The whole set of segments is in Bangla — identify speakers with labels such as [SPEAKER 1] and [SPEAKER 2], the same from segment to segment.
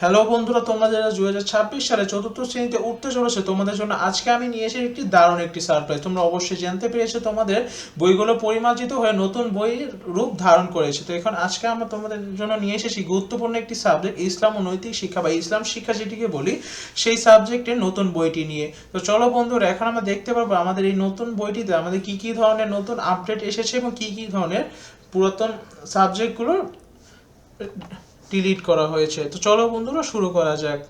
[SPEAKER 1] হ্যালো বন্ধুরা, তোমরা যারা 2026 সালে চতুর্থ শ্রেণীতে উঠতে চলেছে তোমাদের জন্য আজকে আমি নিয়ে এসেছি একটি দারুণ একটি সারপ্রাইজ। তোমরা অবশ্যই জানতে পেরেছো তোমাদের বইগুলো পরিমার্জিত হয়ে নতুন বইয়ের রূপ ধারণ করেছে। তো এখন আজকে আমরা তোমাদের জন্য নিয়ে এসেছি গুরুত্বপূর্ণ একটি সাবজেক্ট, ইসলাম ও নৈতিক শিক্ষা বা ইসলাম শিক্ষা যেটিকে বলি, সেই সাবজেক্টের নতুন বইটি নিয়ে। তো চলো বন্ধুরা, এখন আমরা দেখতে পারবো আমাদের এই নতুন বইটিতে আমাদের কি কি ধরনের নতুন আপডেট এসেছে এবং কি কি ধরনের পুরাতন সাবজেক্টগুলো ডিলিট করা হয়েছে। তো চলো বন্ধুরা, শুরু করা যাক।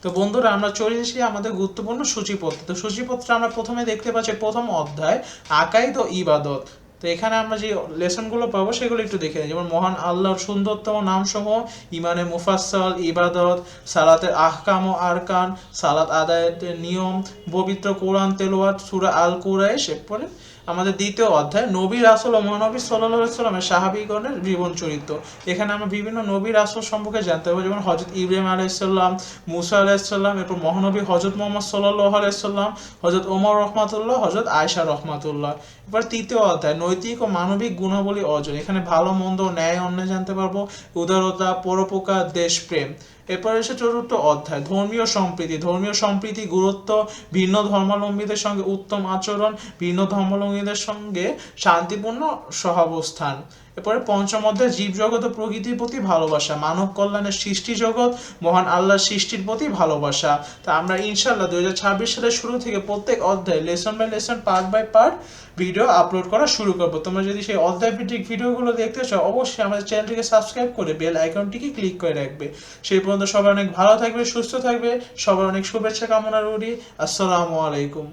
[SPEAKER 1] তো বন্ধুরা, আমরা চলে এসেছি আমাদের গুরুত্বপূর্ণ সূচিপত্র। তো সূচিপত্রে আমরা প্রথমে দেখতে পাচ্ছি প্রথম অধ্যায় আকাইদ ও ইবাদত। তো এখানে আমরা যে লেসনগুলো পাবো সেগুলো একটু দেখে নিই। যেমন মহান আল্লাহর সুন্দরতম নামসমূহ, ইমানে মুফাসসাল, ইবাদত, সালাতের আহকাম ও আরকান, সালাত আদায়ের নিয়ম, পবিত্র কোরআন তেলাওয়াত, সূরা আল কুরাইশ। এরপরে আমাদের দ্বিতীয় অধ্যায় নবী রাসূল ও মহানবী সাল্লাল্লাহু আলাইহি সাল্লামের সাহাবীগণের জীবন চরিত্র। এখানে আমরা বিভিন্ন নবী রাসূল সম্পর্কে জানতে পারবো, যেমন হযরত ইব্রাহিম আলাইহিস সালাম, মুসা আলাইহিস সালাম, এরপর মহানবী হযরত মুহাম্মদ সাল্লাল্লাহু আলাইহি সাল্লাম, হযরত ওমর রহমাতুল্লাহ, হযরত আয়েশা রহমাতুল্লাহ। এবার তৃতীয় অধ্যায় নৈতিক ও মানবিক গুণাবলী অর্জন। এখানে ভালো মন্দ, ন্যায় অন্যায় জানতে পারবো, উদারতা, পরোপকার, দেশপ্রেম। এরপর এসে চতুর্থ অধ্যায় ধর্মীয় সম্প্রীতি। ধর্মীয় সম্প্রীতি গুরুত্ব, ভিন্ন ধর্মাবলম্বীদের সঙ্গে উত্তম আচরণ, ভিন্ন ধর্মাবলম্বীদের সঙ্গে শান্তিপূর্ণ সহাবস্থান। এরপরে পঞ্চম অধ্যায় জীবজগৎ ও প্রকৃতির প্রতি ভালোবাসা, মানব কল্যাণের সৃষ্টি জগৎ, মহান আল্লাহর সৃষ্টির প্রতি ভালোবাসা। তা আমরা ইনশাল্লাহ 2026 সালের শুরু থেকে প্রত্যেক অধ্যায় lesson by lesson, part by part video upload করা শুরু করবো। তোমরা যদি সেই অধ্যায় ভিত্তিক ভিডিওগুলো দেখতে চাও, অবশ্যই আমাদের চ্যানেলটিকে সাবস্ক্রাইব করে বেল আইকনটিকে ক্লিক করে রাখবে। সেই পর্যন্ত সবাই অনেক ভালো থাকবে, সুস্থ থাকবে। সবার অনেক শুভেচ্ছা কামনা করি। আসসালামু আলাইকুম।